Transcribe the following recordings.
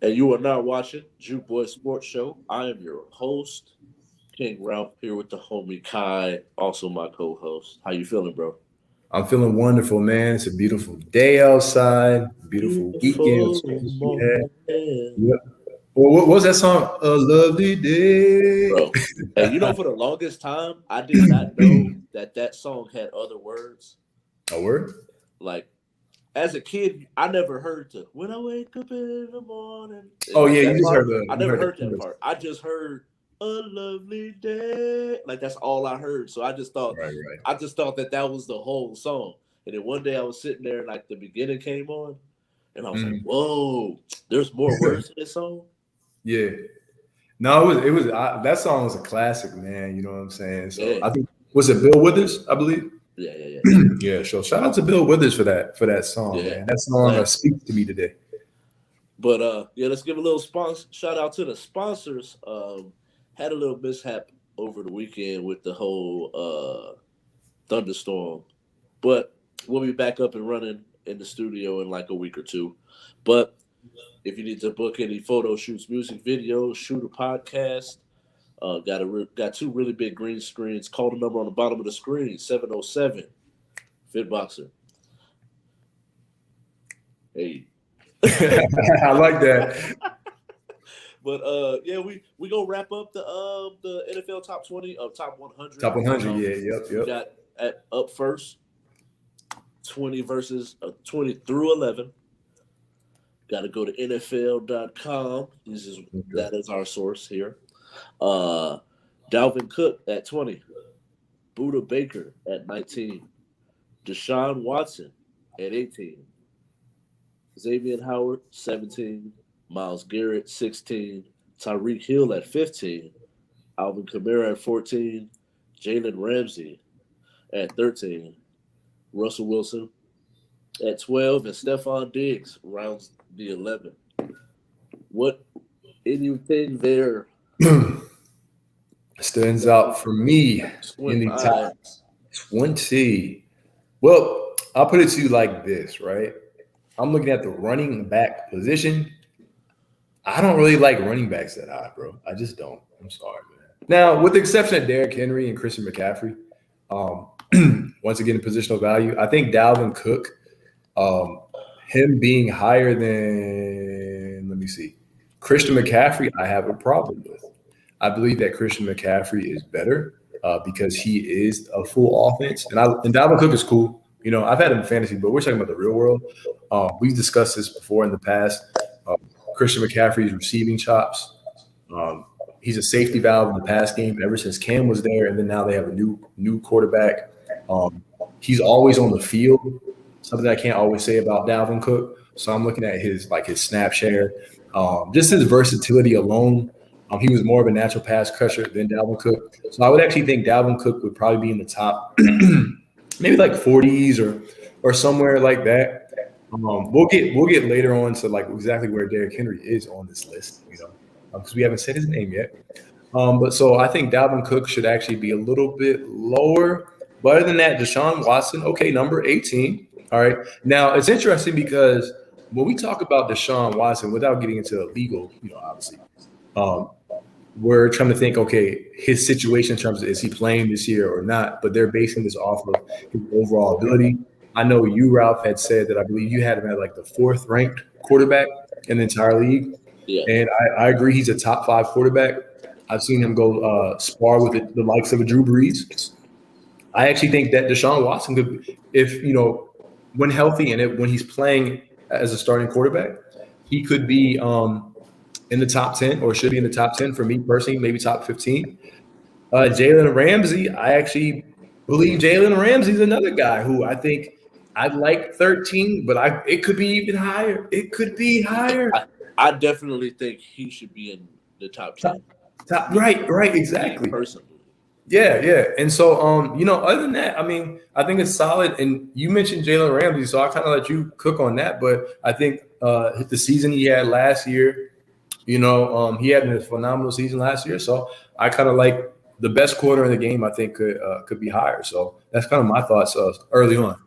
And you are now watching Boyz Sports Show. I am your host, King Ralph, here with the homie Kai, also my co-host. How you feeling, bro? I'm feeling wonderful, man. It's a beautiful day outside, beautiful weekend. Beautiful Yeah. morning, Yep. Well, what was that song? A lovely day. bro. And for the longest time, I did not know that song had other words. A word? Like as a kid, I never heard the "When I wake up in the morning" and Oh like yeah, that you just heard part. the I you never heard the heard that chorus. part. I just heard "A lovely day." Like that's all I heard. So Right, right. I just thought that was the whole song. And then one day I was sitting there and like the beginning came on, and I was like, Mhm. "Whoa, there's more words to this song." Yeah. No, that song was a classic, man. You know what I'm saying? So Yeah, I think was it Bill Withers, I believe. yeah, yeah, yeah, Yeah. So shout out to Bill Withers for that song, yeah. man. That song Classic. speaks to me today. But yeah, let's give a little shout out to the sponsors. Had a little mishap over the weekend with the whole thunderstorm, but we'll be back up and running in the studio in like a week or two. But if you need to book any photo shoots, music videos, shoot a podcast, got two really big green screens. Call the number on the bottom of the screen, 707 Fitboxer. Hey. I like that. But yeah, we gonna wrap up the NFL top 20 of top 100. Top 100. Yeah. Yep. We Yep. got at up first 20 versus 20 through 11. Got to go to NFL.com. Okay. That is our source here. Uh, Dalvin Cook at 20, Buda Baker at 19, Deshaun Watson at 18, Xavier Howard 17, Miles Garrett 16, Tyreek Hill at 15, Alvin Kamara at 14, Jalen Ramsey at 13, Russell Wilson at 12, and Stephon Diggs rounds the 11. What anything there Stands out for me in squint the my top eyes? 20. Well, I'll put it to you like this, right? I'm looking at the running back position. I don't really like running backs that high, bro. I just don't. I'm sorry, man. Now, with the exception of Derrick Henry and Christian McCaffrey, once again, positional value, I think Dalvin Cook, um, him being higher than, let me see, Christian McCaffrey, I have a problem with. I believe that Christian McCaffrey is better because he is a full offense, and Dalvin Cook is cool. You know, I've had him in fantasy, but we're talking about the real world. We've discussed this before in the past. Uh, Christian McCaffrey's receiving chops. Um, he's a safety valve in the pass game ever since Cam was there, and then now they have a new quarterback. Um, he's always on the field. Something I can't always say about Dalvin Cook. So I'm looking at his snap share, just his versatility alone. He was more of a natural pass crusher than Dalvin Cook. So I would actually think Dalvin Cook would probably be in the top, maybe like 40s or somewhere like that. We'll get later on to like exactly where Derrick Henry is on this list, because we haven't said his name yet. But so I think Dalvin Cook should actually be a little bit lower. But other than that, Deshaun Watson, okay, number 18. All right. Now it's interesting because when we talk about Deshaun Watson, without getting into the legal, obviously, um, we're trying to think, okay, his situation in terms of is he playing this year or not, but they're basing this off of his overall ability. I know you, Ralph, had said that I believe you had him at like the fourth ranked quarterback in the entire league. Yeah, And I agree he's a top five quarterback. I've seen him go spar with the likes of a Drew Brees. I actually think that Deshaun Watson could, if, when healthy and when he's playing as a starting quarterback, he could be in the top 10 or should be in the top 10 for me personally, maybe top 15. Jalen Ramsey, I actually believe Jalen Ramsey is another guy who I think I'd like 13, but it could be even higher. It could be higher. I, I definitely think he should be in the top Top, 10. Me, right, me exactly. personally. Yeah, yeah. And so, other than that, I mean, I think it's solid. And you mentioned Jalen Ramsey, so I kind of let you cook on that. But I think the season he had last year, he had a phenomenal season last year. So I kind of like the best quarter in the game. I think could be higher. So that's kind of my thoughts early on.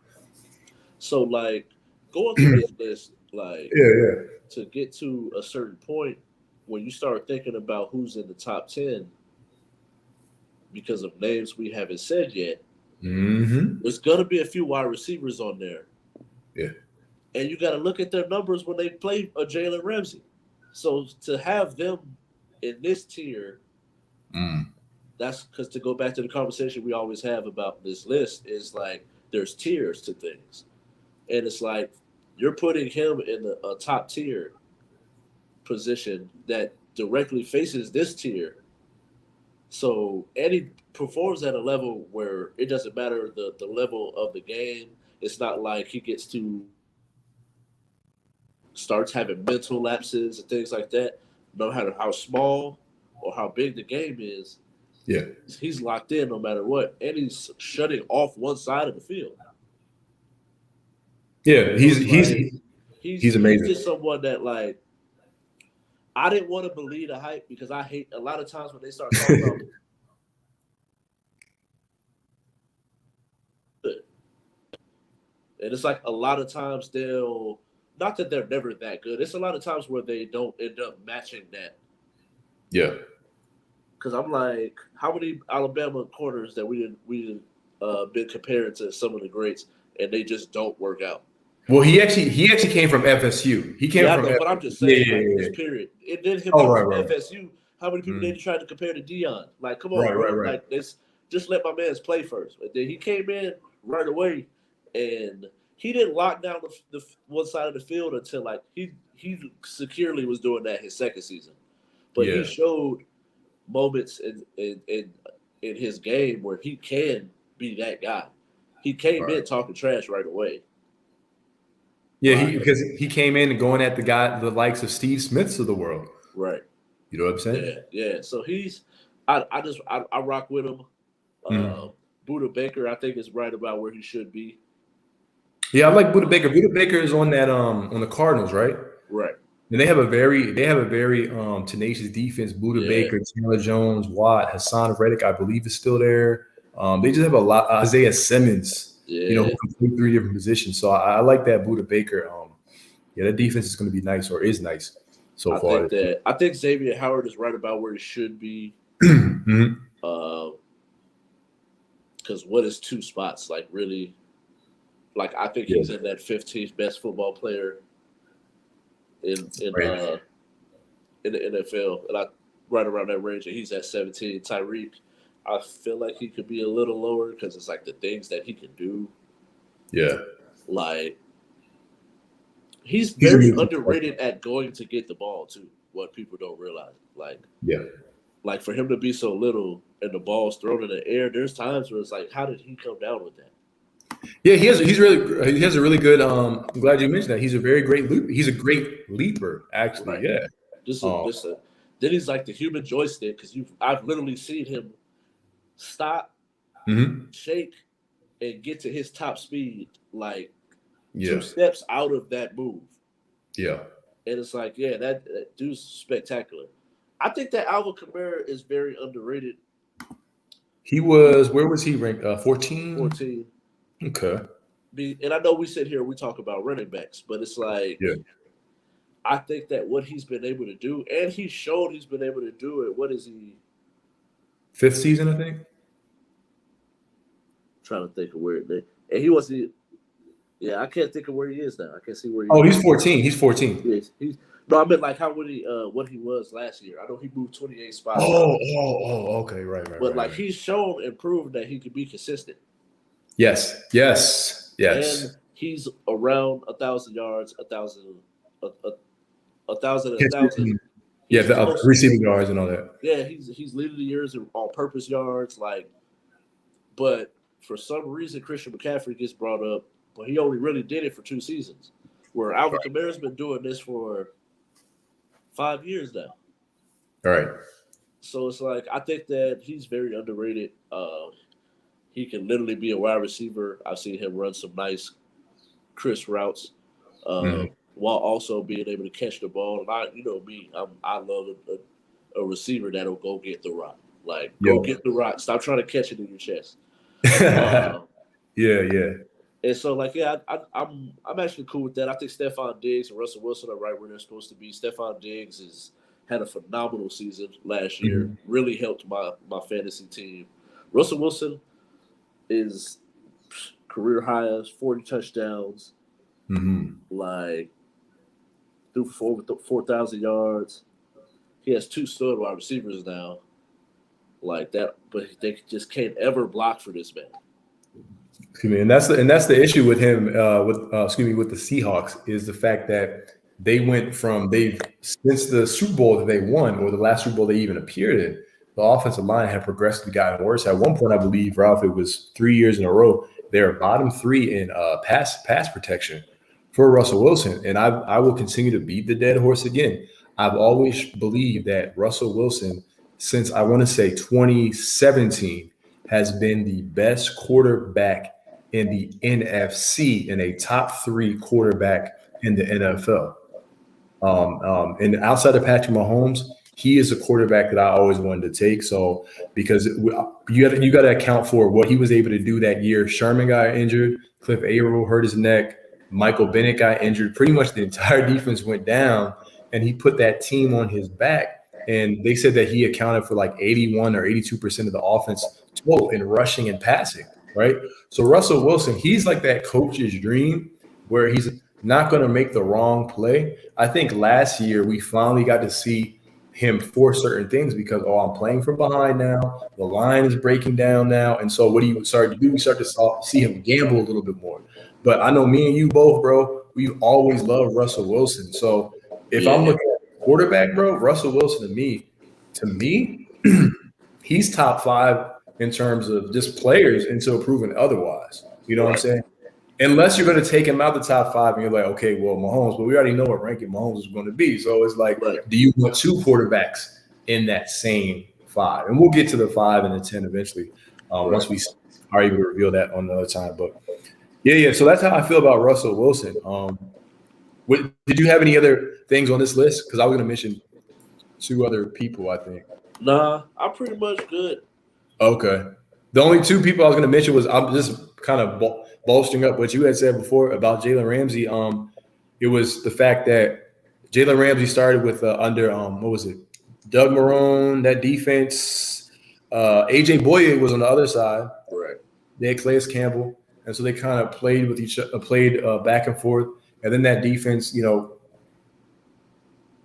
So like going through this list, like Yeah, yeah. to get to a certain point when you start thinking about who's in the top 10 because of names we haven't said yet, Mm-hmm. there's going to be a few wide receivers on there. Yeah. And you got to look at their numbers when they play a Jalen Ramsey. So to have them in this tier, that's because to go back to the conversation we always have about this list is like there's tiers to things. And it's like you're putting him in a top tier position that directly faces this tier. So Eddie performs at a level where it doesn't matter the level of the game. It's not like he gets to starts having mental lapses and things like that. No matter how small or how big the game is, Yeah. he's locked in no matter what. And he's shutting off one side of the field. Yeah. So He's he's amazing. just someone that like I didn't want to believe the hype because I hate a lot of times when they start talking about it. And it's like a lot of times they'll not that they're never that good. It's a lot of times where they don't end up matching that. Yeah. Because I'm like, how many Alabama corners that we been comparing to some of the greats, and they just don't work out. Well, he actually came from FSU. He came Yeah, I from know, but I'm just yeah, saying, yeah, like yeah. this period, and then him Oh, being right, from right, FSU, how many people they mm, tried to compare to Dion? Like, come on, right, right, bro, right. like this, just let my man's play first. But then he came in right away, and he didn't lock down the one side of the field until like he securely was doing that his second season, but he Yeah. showed moments in his game where he can be that guy. He came Right. in talking trash right away. Yeah, Like, because he came in and going at the likes of Steve Smiths of the world. right. You know what I'm saying? Yeah, yeah. So I rock with him. Mm. Uh Buda Baker, I think is right about where he should be. Yeah, I like Buda Uh, Baker. Buda Baker is on that on the Cardinals, right? right. And they have a very tenacious defense. Buda Yeah. Baker, Chandler Jones, Watt, Hassan Reddick, I believe is still there. They just have a lot. Isaiah Simmons, who Yeah. can play 3 different positions. So I like that Buda Baker. Yeah, that defense is going to be nice or is nice so far. I think Xavier Howard is right about where he should be. Mhm. Uh because what is two spots? Like really like I think Yeah, he's in that 15th best football player in in right. uh in the NFL, and I right around that range, and he's at 17. Tyreek, I feel like he could be a little lower because it's like the things that he can do. Yeah, Like he's he's a very mutant. underrated at going to get the ball too. What people don't realize, Yeah, like for him to be so little and the ball's thrown in the air, there's times where it's like, how did he come down with that? yeah. He has a really good. I'm glad you mentioned that. He's a very great leaper. He's a great leaper, actually. Right. Yeah. Just a Um. just a. Then he's like the human joystick because I've literally seen him stop, Mhm. shake, and get to his top speed like two Yeah. steps out of that move. Yeah. And it's like, yeah, that dude's spectacular. I think that Alvin Kamara is very underrated. He was. Where was he ranked? 14. 14. Okay. And I know we sit here, we talk about running backs, but it's like, Yeah. I think that what he's been able to do, and he showed he's been able to do it. What is he? Fifth season, I think. Trying to think of where and he wasn't. Yeah, I can't think of where he is now. I can't see where he Oh, is. he's 14. He's 14. Yes, he's no. I meant like how would he what he was last year. I know he moved 28 spots, Okay. Right. Right. but Right. like Right. he's shown and proven that he can be consistent, Yes. Yes. and Yes. he's around 1,000 yards, a, a, a thousand. Yeah. He's The close. receiving yards and all that. Yeah, he's leading the years in all-purpose yards. Like, but for some reason, Christian McCaffrey gets brought up, but he only really did it for 2 seasons. Where Alvin Kamara's been doing this for 5 years now. All right. So it's like I think that he's very underrated. He can literally be a wide receiver. I've seen him run some nice, crisp routes, Mhm. while also being able to catch the ball. And you know me, I love a receiver that'll go get the rock. Like go Yo. get the rock. Stop trying to catch it in your chest. Uh, Yeah. And so, like, yeah, I'm actually cool with that. I think Stephon Diggs and Russell Wilson are right where they're supposed to be. Stephon Diggs is had a phenomenal season last year. Mhm. Really helped my fantasy team. Russell Wilson is career highs, 40 touchdowns, Mhm. like threw for 4,000 yards. He has two stud wide receivers now, like that, but they just can't ever block for this man. Excuse me, and that's the issue with him. With the Seahawks is the fact that they went from they've since the Super Bowl that they won, or the last Super Bowl they even appeared in, the offensive line had progressively gotten worse. At one point, I believe, Ralph, it was 3 years in a row they're bottom three in pass protection for Russell Wilson, and I will continue to beat the dead horse again. I've always believed that Russell Wilson, since I want to say 2017, has been the best quarterback in the NFC and a top three quarterback in the NFL. And outside of Patrick Mahomes, he is a quarterback that I always wanted to take. So because you got to account for what he was able to do that year. Sherman got injured, Cliff Averill hurt his neck, Michael Bennett got injured. Pretty much the entire defense went down, and he put that team on his back. And they said that he accounted for like 81 or 82% of the offense total in rushing and passing. Right. So Russell Wilson, he's like that coach's dream where he's not going to make the wrong play. I think last year we finally got to see him force certain things because, I'm playing from behind now. The line is breaking down now. And so what do you start to do? We start to see him gamble a little bit more. But I know me and you both, bro, we've always loved Russell Wilson. So if I'm Yeah, looking at quarterback, bro, Russell Wilson to me, he's top five in terms of just players until proven otherwise. You know what I'm right, saying? Unless you're going to take him out the top five and you're like, okay, well, Mahomes, but we already know what ranking Mahomes is going to be. So it's like, right. do you want two quarterbacks in that same five? And we'll get to the 5 and the 10 eventually Right. once we are able to reveal that on another time. But yeah. So that's how I feel about Russell Wilson. Did you have any other things on this list? Because I was going to mention two other people, I think. Nah, I'm pretty much good. Okay. The only two people I was going to mention was I'm just kind of bolstering up what you had said before about Jalen Ramsey. It was the fact that Jalen Ramsey started with under what was it, Doug Marrone, that defense. AJ Boye was on the other side. Right. They had Calais Campbell, and so they kind of played with each played back and forth. And then that defense,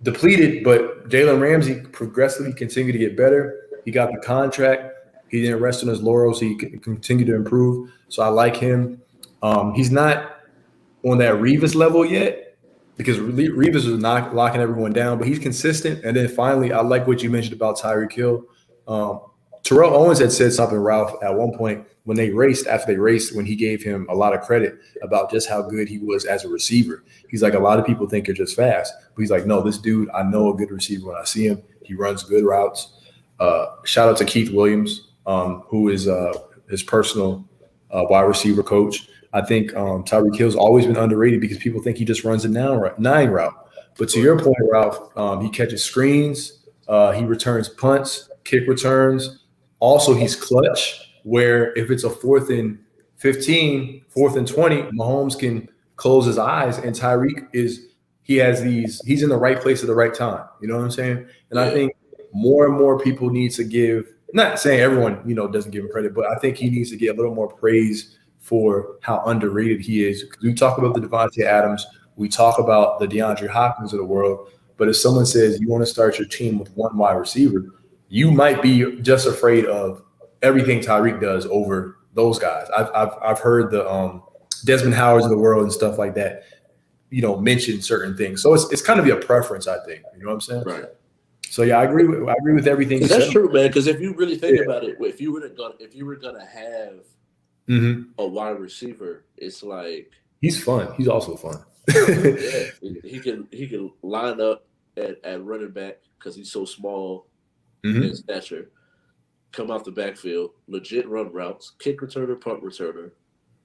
depleted, but Jalen Ramsey progressively continued to get better. He got the contract. He didn't rest on his laurels. He continued to improve. So I like him. He's not on that Revis level yet because Revis is not locking everyone down, but he's consistent. And then finally, I like what you mentioned about Tyreek Hill. Um, Terrell Owens had said something, Ralph, at one point when after they raced, when he gave him a lot of credit about just how good he was as a receiver. He's like, a lot of people think you're just fast. But he's like, no, this dude, I know a good receiver when I see him. He runs good routes. Shout out to Keith Williams, who is his personal wide receiver coach. I think Tyreek Hill's always been underrated because people think he just runs a nine route. But to your point, Ralph, he catches screens. He returns punts, kick returns. Also, he's clutch, where if it's a 4th and 15, 4th and 20, Mahomes can close his eyes, and he's in the right place at the right time. You know what I'm saying? And I Yeah. think more and more people need to give, not saying everyone, doesn't give him credit, but I think he needs to get a little more praise for how underrated he is. Because we talk about the Devontae Adams, we talk about the DeAndre Hopkins of the world, but if someone says you want to start your team with one wide receiver, you might be just afraid of everything Tyreek does over those guys. I've heard the Desmond Howards of the world and stuff like that, mention certain things. So it's kind of a preference, I think. You know what I'm saying? Right. So yeah, I agree with everything you That's said. true, man. Because if you really think Yeah. about it, if you were gonna have Mm-hmm. a wide receiver, it's like, He's fun. He's also fun. yeah, he can line up at running back because he's so small in Mm-hmm. stature. Come off the backfield, legit run routes, kick returner, punt returner,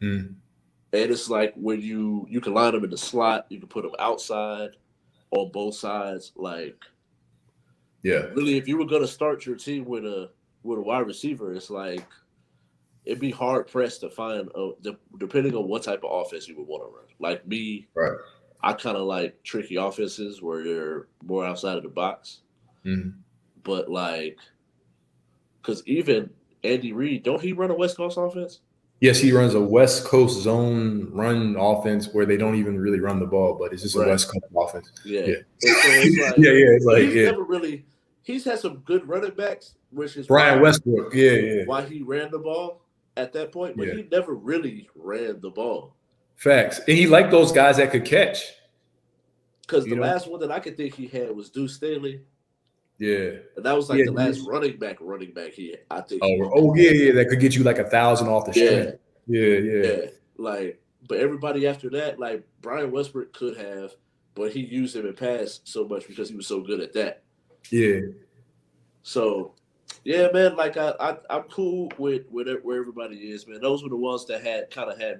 Mm-hmm. and it's like when you can line them in the slot, you can put them outside on both sides. Like, Yeah. really, if you were gonna start your team with a wide receiver, it's like it'd be hard pressed to find, depending on what type of offense you would want to run. Like me, Right. I kind of like tricky offenses where they're more outside of the box. Mm-hmm. But like, because even Andy Reid, don't he run a West Coast offense? Yes, he runs a West Coast zone run offense where they don't even really run the ball, but it's just a Right. West Coast offense. Yeah. Yeah. And so it's like, yeah. It's but like, he's yeah. never really. He's had some good running backs, which is Brian why, Westbrook. Yeah. why he ran the ball at that point. But Yeah. he never really ran the ball. Facts. And he liked those guys that could catch. Because the last one that I could think he had was Deuce Staley. Yeah. And that was like the last running back he had, I think. Yeah. That could get you like 1,000 off the street. Yeah. Like, but everybody after that, like Brian Westbrook could have, but he used him in pass so much because he was so good at that. Yeah. So, yeah, man, like I'm cool with where everybody is, man. Those were the ones that had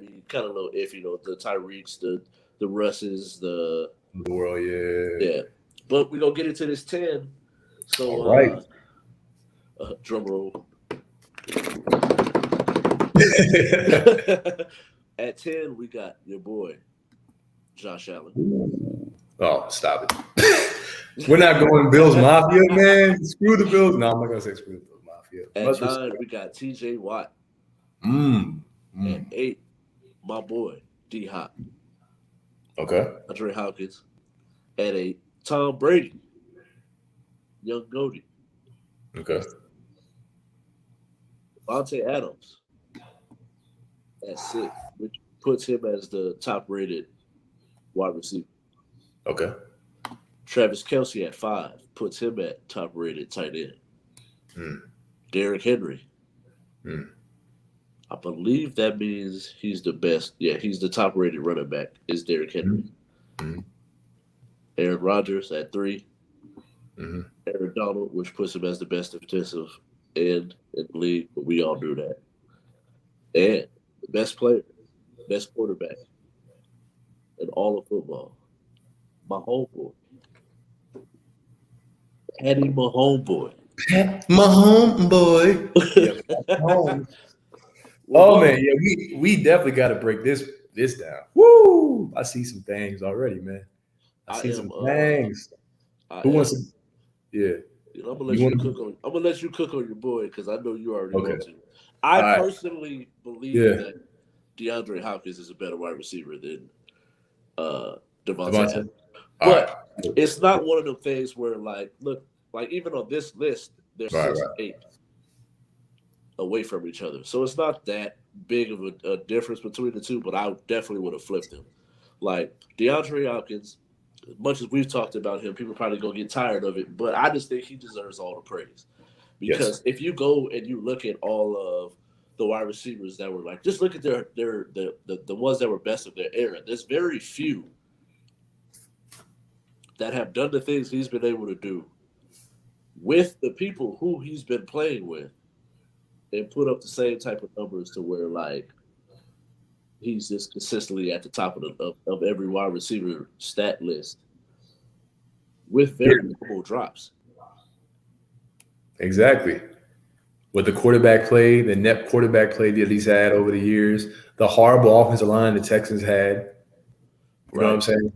me kind of a little iffy, the Tyreeks, the Russes, the world, yeah. But we're gonna get into this 10. So, all right. Drum roll. At 10, we got your boy, Josh Allen. Oh, stop it. We're not going Bills Mafia, man. Screw the Bills. No, I'm not going to say screw the Bills Mafia. At 9, we got TJ Watt. At 8, my boy, D Hop. Okay. Andre Hopkins. At 8, Tom Brady. Young Goldie. Okay. Devontae Adams at 6, which puts him as the top-rated wide receiver. Okay. Travis Kelce at 5 puts him at top-rated tight end. Derrick Henry. I believe that means he's the best. Yeah, he's the top-rated running back is Derrick Henry. Aaron Rodgers at 3. Aaron Donald, which puts him as the best defensive end in the league, but we all knew that. And the best player, best quarterback in all of football, my homeboy, Patty Mahomes. My homeboy. Oh man, yeah, we definitely got to break this down. Woo! I see some things already, man. I see some things. Who wants to? Yeah. I'm gonna let you cook on your boy because I know you already want to. I personally believe that DeAndre Hopkins is a better wide receiver than Devontae. But it's not one of them things where look, even on this list, there's 8 away from each other. So it's not that big of a difference between the two, but I definitely would have flipped him. Like DeAndre Hopkins, as much as we've talked about him, people probably gonna get tired of it, but I just think he deserves all the praise. Because if you go and you look at all of the wide receivers that were just look at the ones that were best of their era. There's very few that have done the things he's been able to do with the people who he's been playing with and put up the same type of numbers to where he's just consistently at the top of every wide receiver stat list with very minimal drops. Exactly. With the quarterback play, the net quarterback play that he's had over the years, the horrible offensive line the Texans had. You know what I'm saying?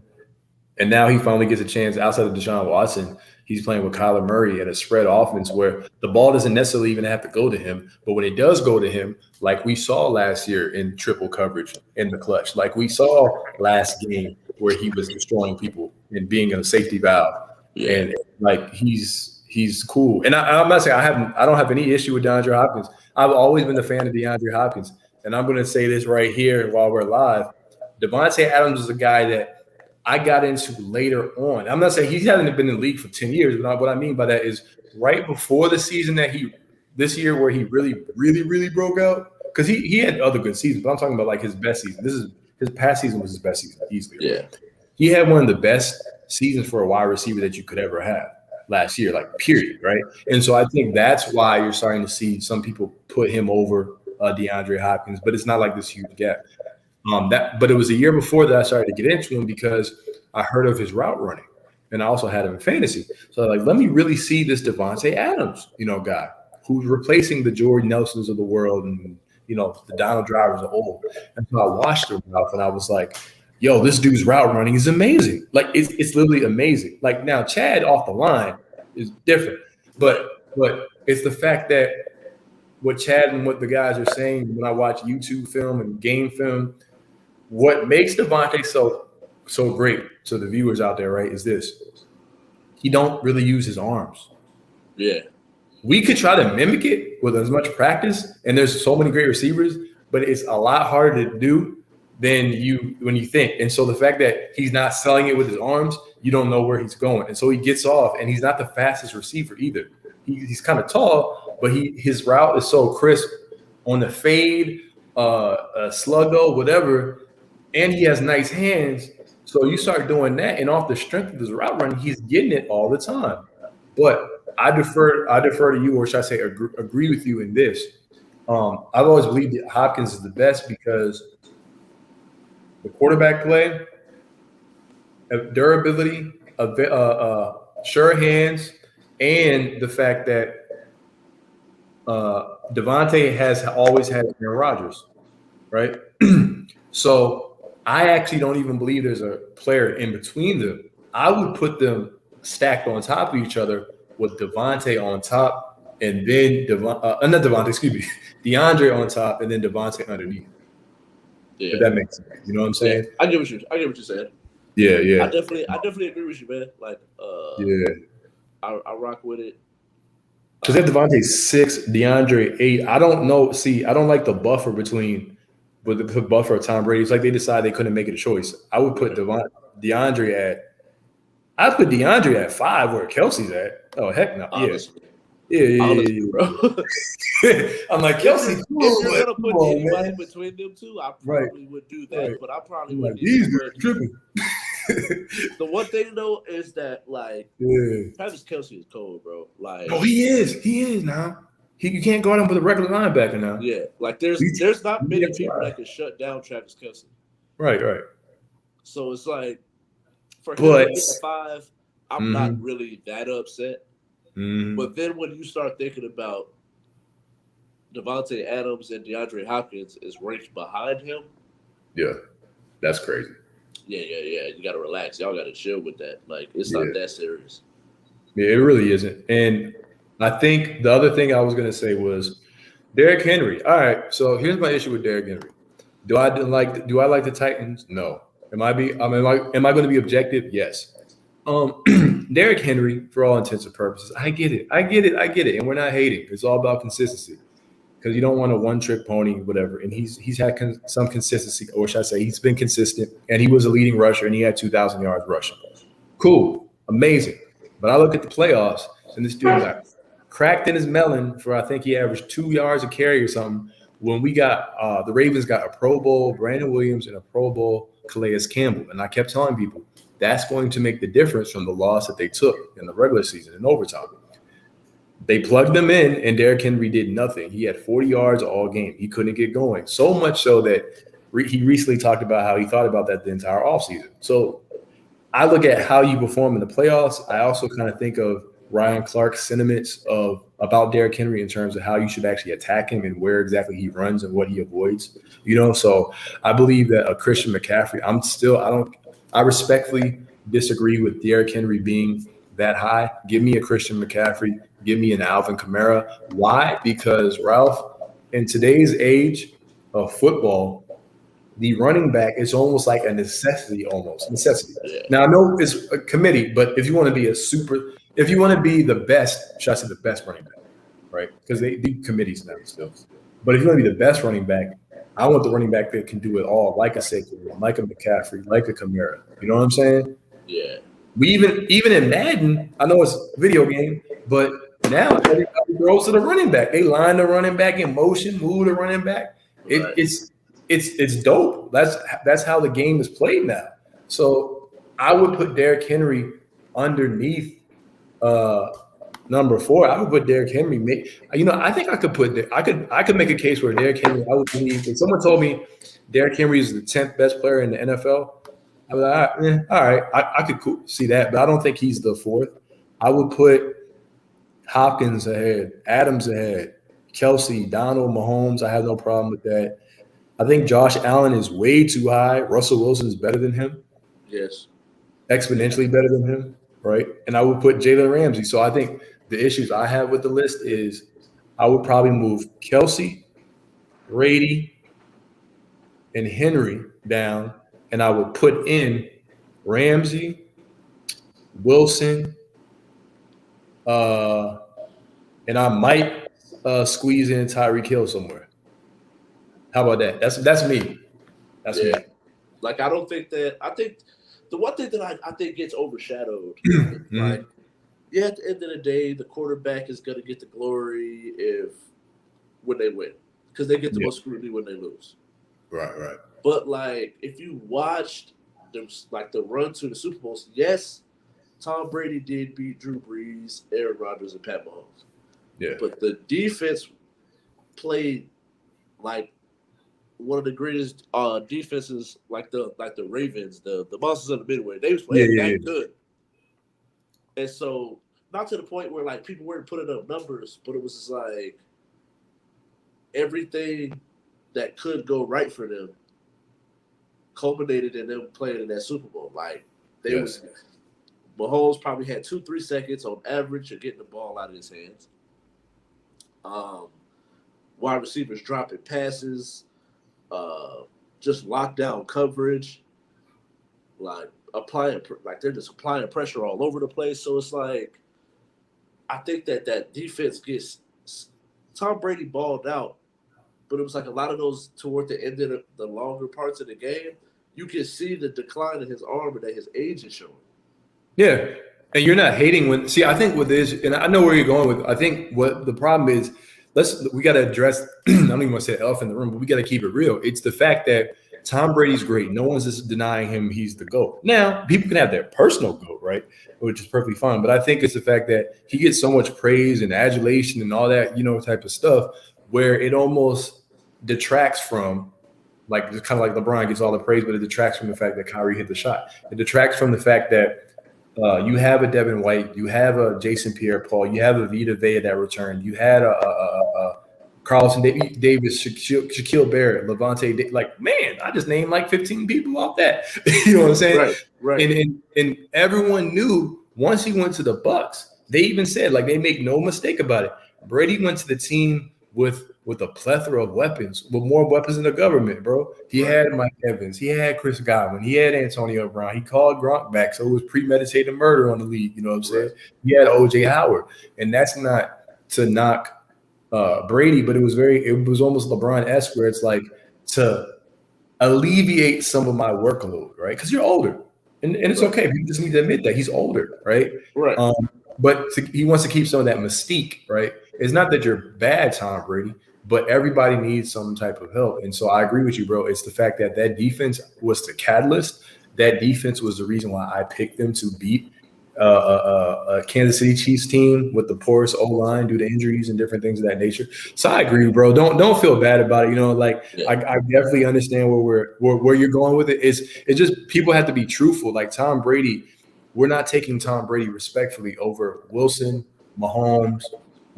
And now he finally gets a chance outside of Deshaun Watson. He's playing with Kyler Murray in a spread offense where the ball doesn't necessarily even have to go to him. But when it does go to him, like we saw last year in triple coverage in the clutch, like we saw last game where he was destroying people and being a safety valve. Yeah. And he's cool. And I'm not saying I don't have any issue with DeAndre Hopkins. I've always been a fan of DeAndre Hopkins. And I'm going to say this right here while we're live. Devontae Adams is a guy that I got into later on. I'm not saying he hasn't been in the league for 10 years, but what I mean by that is right before the season this year where he really, really, really broke out. Because he had other good seasons, but I'm talking about his best season. His past season was his best season easily. Yeah. He had one of the best seasons for a wide receiver that you could ever have last year, period, right? And so I think that's why you're starting to see some people put him over DeAndre Hopkins, but it's not like this huge gap. But it was a year before that I started to get into him because I heard of his route running, and I also had him in fantasy. So let me really see this Devontae Adams, guy who's replacing the Jordan Nelsons of the world and the Donald drivers are old. And so I watched the route and I was like, yo, this dude's route running is amazing. Like it's literally amazing. Like now Chad off the line is different, but it's the fact that what Chad and what the guys are saying when I watch YouTube film and game film, what makes Devontae so great to the viewers out there, right, is this. He don't really use his arms. Yeah. We could try to mimic it with as much practice, and there's so many great receivers, but it's a lot harder to do than when you think. And so the fact that he's not selling it with his arms, you don't know where he's going. And so he gets off, and he's not the fastest receiver either. He's kind of tall, but his route is so crisp on the fade, sluggo, whatever, and he has nice hands. So you start doing that, and off the strength of his route running, he's getting it all the time. But I defer to you, or should I say agree with you in this. I've always believed that Hopkins is the best because the quarterback play, durability, sure hands, and the fact that Devontae has always had Aaron Rodgers, right? So I actually don't even believe there's a player in between them. I would put them stacked on top of each other with Devontae on top, and then DeAndre on top, and then Devontae underneath. Yeah. If that makes sense. You know what I'm saying? Yeah, I get what you're saying. Yeah. I definitely agree with you, man. Like, I rock with it. Because if Devontae's 6, DeAndre 8, I don't know. See, I don't like the buffer between, but the buffer of Tom Brady. It's like they decided they couldn't make it a choice. I would put DeAndre at. I'd put DeAndre at 5 where Kelsey's at. Oh heck no! Honestly. Yeah, bro. I'm like Kelsey. If you're gonna put anybody between them two, I probably would do that. Right. But I probably wouldn't. These are tripping. The one thing though is that Travis Kelsey is cold, bro. Like, he is now. You can't go at him with a regular linebacker now. Yeah, like there's not many people that can shut down Travis Kelsey. Right. So it's like for him to get a 5, I'm not really that upset. But then when you start thinking about Devontae Adams and DeAndre Hopkins is ranked behind him. Yeah, that's crazy. Yeah. You got to relax. Y'all got to chill with that. Like, it's not that serious. Yeah, it really isn't. And I think the other thing I was going to say was Derrick Henry. All right, so here's my issue with Derrick Henry. Do I like the Titans? No. Am I going to be objective? Yes. Derrick Henry, for all intents and purposes, I get it. And we're not hating. It's all about consistency. Because you don't want a one-trick pony, whatever. And he's had some consistency, or should I say he's been consistent, and he was a leading rusher, and he had 2,000 yards rushing. Cool. Amazing. But I look at the playoffs, and this dude got cracked in his melon for, I think he averaged 2 yards a carry or something, when we got the Ravens got a Pro Bowl Brandon Williams and a Pro Bowl Calais Campbell. And I kept telling people, that's going to make the difference from the loss that they took in the regular season in overtime. They plugged them in, and Derrick Henry did nothing. He had 40 yards all game. He couldn't get going. So much so that he recently talked about how he thought about that the entire offseason. So I look at how you perform in the playoffs. I also kind of think of Ryan Clark's sentiments about Derrick Henry in terms of how you should actually attack him and where exactly he runs and what he avoids. So I believe that a Christian McCaffrey, I respectfully disagree with Derrick Henry being that high. Give me a Christian McCaffrey. Give me an Alvin Kamara. Why? Because, Ralph, in today's age of football, the running back is almost like a necessity. Yeah. Now, I know it's a committee, but if you want to be the best, should I say the best running back, right? Because they do committees now still. But if you want to be the best running back, I want the running back that can do it all, like a Saquon, like a McCaffrey, like a Kamara. You know what I'm saying? Yeah. We even in Madden, I know it's a video game, but now everybody throws to the running back. They line the running back in motion, move the running back. It's dope. That's how the game is played now. So I would put Derrick Henry underneath number 4. I would put Derrick Henry. I think I could make a case where Derrick Henry. I would believe if someone told me Derrick Henry is the 10th best player in the NFL, I'd be like, all right, I could see that, but I don't think he's the 4th. I would put Hopkins ahead, Adams ahead, Kelsey, Donald, Mahomes. I have no problem with that. I think Josh Allen is way too high. Russell Wilson is better than him, Yes. exponentially better than him, right? And I would put Jalen Ramsey. So I think the issues I have with the list is I would probably move Kelsey, Brady, and Henry down, and I would put in Ramsey, Wilson, and I might squeeze in Tyreek Hill somewhere. How about that? That's me. That's me. Yeah. Like I don't think that. I think the one thing that I think gets overshadowed is like, Mhm. yeah, at the end of the day, the quarterback is going to get the glory if when they win because they get the Yeah. most scrutiny when they lose. Right. But like, if you watched them, like the run to the Super Bowls, yes, Tom Brady did beat Drew Brees, Aaron Rodgers, and Pat Mahomes, Yeah. but the defense played like one of the greatest defenses, like the Ravens, the Monsters of the Midway. They was Yeah. playing Yeah. that good, and so not to the point where like people weren't putting up numbers, but it was just like everything that could go right for them culminated in them playing in that Super Bowl. Like they Yes. was Mahomes probably had 2-3 seconds on average of getting the ball out of his hands. Um, Wide receivers dropping passes, uh, just lockdown coverage, like they're just applying pressure all over the place. So it's like I think that defense gets Tom Brady balled out, but it was like a lot of those toward the end of the longer parts of the game. You can see the decline in his arm and that his age is showing. Yeah. And you're not hating when see, I think with this, and I know where you're going with. I think what the problem is, we got to address. I don't even want to say elf in the room, but we got to keep it real. It's the fact that Tom Brady's great. No one's just denying him he's the GOAT. Now, people can have their personal GOAT, right? Which is perfectly fine. But I think it's the fact that he gets so much praise and adulation and all that, type of stuff, where it almost detracts from like it's kind of like LeBron gets all the praise, but it detracts from the fact that Kyrie hit the shot. It detracts from the fact that you have a Devin White, you have a Jason Pierre-Paul, you have a Vita Vea that returned, you had a Carlson Davis, Shaquille Barrett, Levante. Like, man, I just named like 15 people off that. You know what I'm saying? Right. And everyone knew once he went to the Bucks, they even said, like, they make no mistake about it. Brady went to the team with a plethora of weapons, with more weapons than the government, bro. He had Mike Evans, he had Chris Godwin, he had Antonio Brown, he called Gronk back, so it was premeditated murder on the league. You know what I'm saying? He had OJ Howard, and that's not to knock Brady, but it was almost LeBron-esque where it's like to alleviate some of my workload, right? Because you're older, and it's okay. People just need to admit that he's older, right? Right. But he wants to keep some of that mystique, right? It's not that you're bad, Tom Brady, but everybody needs some type of help. And so I agree with you, bro. It's the fact that defense was the catalyst. That defense was the reason why I picked them to beat a Kansas City Chiefs team with the poorest O-line due to injuries and different things of that nature. So I agree, bro. Don't feel bad about it. I definitely understand where you're going with it. It's just people have to be truthful. Like Tom Brady, we're not taking Tom Brady respectfully over Wilson, Mahomes.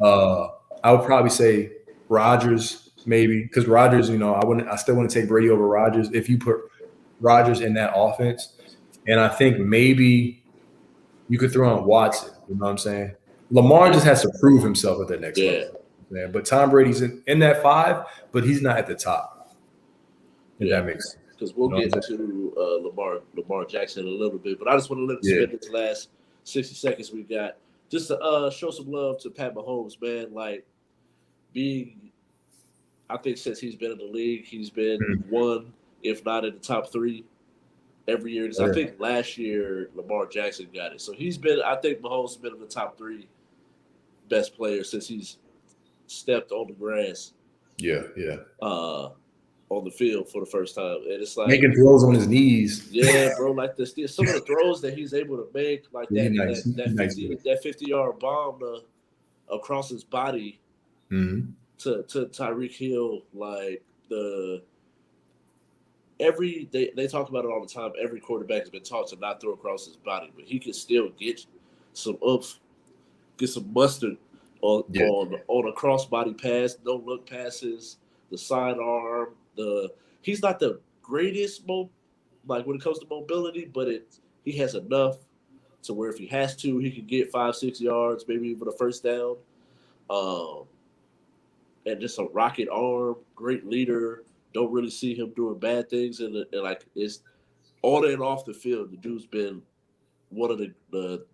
I would probably say Rodgers, maybe, because Rodgers, I still want to take Brady over Rodgers if you put Rodgers in that offense. And I think maybe you could throw on Watson. You know what I'm saying? Lamar just has to prove himself at that next level. Yeah. But Tom Brady's in that 5, but he's not at the top. If that makes sense. Because we'll get to Lamar Jackson in a little bit, but I just want to let him spend this last 60 seconds we got just to show some love to Pat Mahomes, man. Like I think since he's been in the league, he's been one, if not in the top 3 every year. Because I think last year Lamar Jackson got it, so I think Mahomes has been in the top 3 best players since he's stepped on the grass. Yeah. On the field for the first time, and it's like making throws on his knees. Yeah, bro. Like some of the throws that he's able to make, like that 50-yard bomb across his body to Tyreek Hill, like they talk about it all the time. Every quarterback has been taught to not throw across his body, but he can still get some oomph, get some mustard Yeah. On a crossbody pass, no look passes, the sidearm. He's not the greatest like when it comes to mobility, but he has enough to where if he has to, he can get 5-6 yards, maybe even a first down. Um, and just a rocket arm, great leader. Don't really see him doing bad things, and like it's on and off the field. The dude's been one of the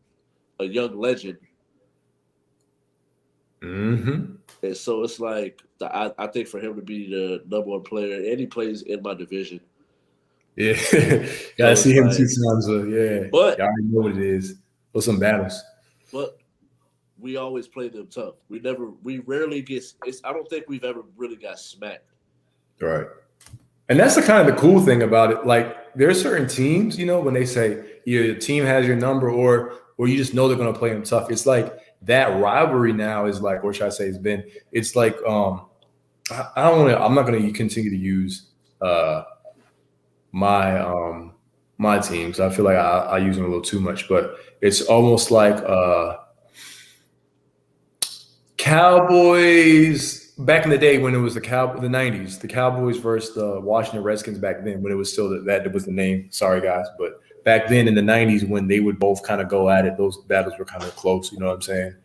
a young legend. Mm-hmm. And so it's like I think for him to be the number one player, and he plays in my division. Yeah. Gotta So see it's him 2 like, times. Yeah. Y'all but already know what it is. For some battles. but we always play them tough. We rarely get. I don't think we've ever really got smacked. Right. And that's the kind of the cool thing about it. Like there are certain teams, when they say your team has your number or you just know they're gonna play them tough. It's like that rivalry now is like, or should I say it's like I don't want to I'm not gonna continue to use my my teams. I feel like I use them a little too much, but it's almost like Cowboys back in the day when it was the 90s, the Cowboys versus the Washington Redskins back then when it was still that was the name. Sorry guys, but back then in the 90s when they would both kind of go at it, those battles were kind of close, you know what I'm saying?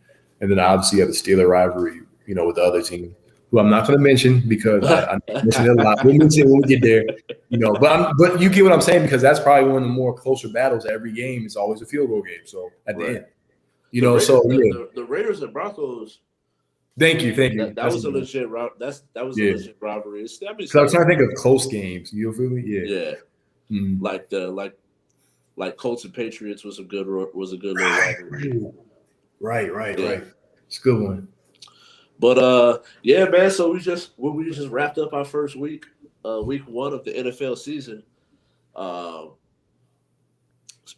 And then obviously you have the Steeler rivalry, with the other team, who I'm not going to mention because I mentioned it a lot. We'll mention it when we get there, but you get what I'm saying because that's probably one of the more closer battles. Every game is always a field goal game. So at the end, the Raiders and Broncos. Thank you. That was a legit route. That was a legit rivalry. I mean, so I'm trying to think of close games. You feel me? Yeah. Mm-hmm. Like Colts and Patriots was a good little rivalry. Right. It's a good one. But yeah, man. So we just wrapped up our first week, week 1 of the NFL season.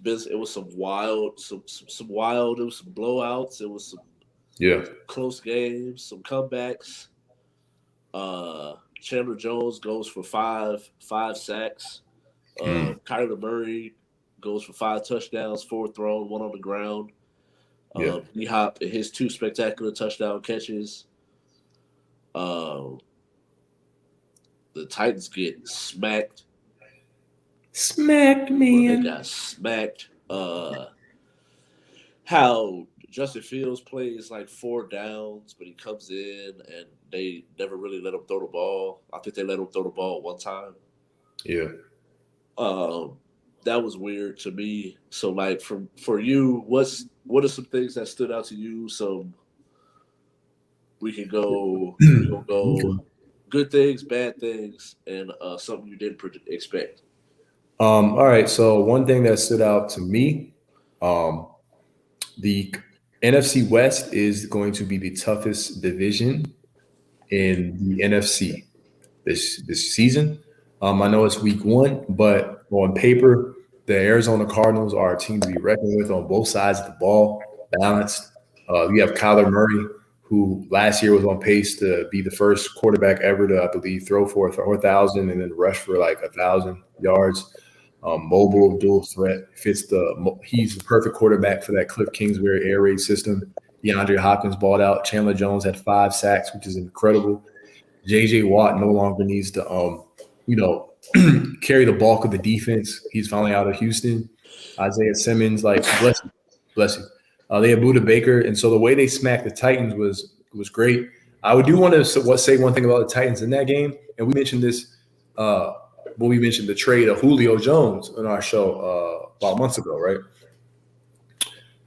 It was some wild, It was some blowouts. It was some close games, some comebacks. Chandler Jones goes for five sacks. Kyler Murray goes for 5 touchdowns, 4 thrown, 1 on the ground. D-Hop and his 2 spectacular touchdown catches. The Titans get smacked. Smacked, man. They got smacked. How Justin Fields plays like 4 downs, but he comes in and they never really let him throw the ball. I think they let him throw the ball one time. Yeah. That was weird to me. So, like, for you, what are some things that stood out to you? So we can go good things, bad things, and something you didn't expect. All right. So one thing that stood out to me, the NFC West is going to be the toughest division in the NFC this season. I know it's week 1, but on paper, the Arizona Cardinals are a team to be reckoned with on both sides of the ball, balanced. You have Kyler Murray, who last year was on pace to be the first quarterback ever to, I believe, throw for 4,000 and then rush for like 1,000 yards. Mobile, dual threat, he's the perfect quarterback for that Cliff Kingsbury air raid system. DeAndre Hopkins balled out. Chandler Jones had 5 sacks, which is incredible. J.J. Watt no longer needs to, carry the bulk of the defense. He's finally out of Houston. Isaiah Simmons, bless you. They have Buda Baker, and so the way they smacked the Titans was great. I do want to say one thing about the Titans in that game, and we mentioned this when we mentioned the trade of Julio Jones on our show about months ago, right?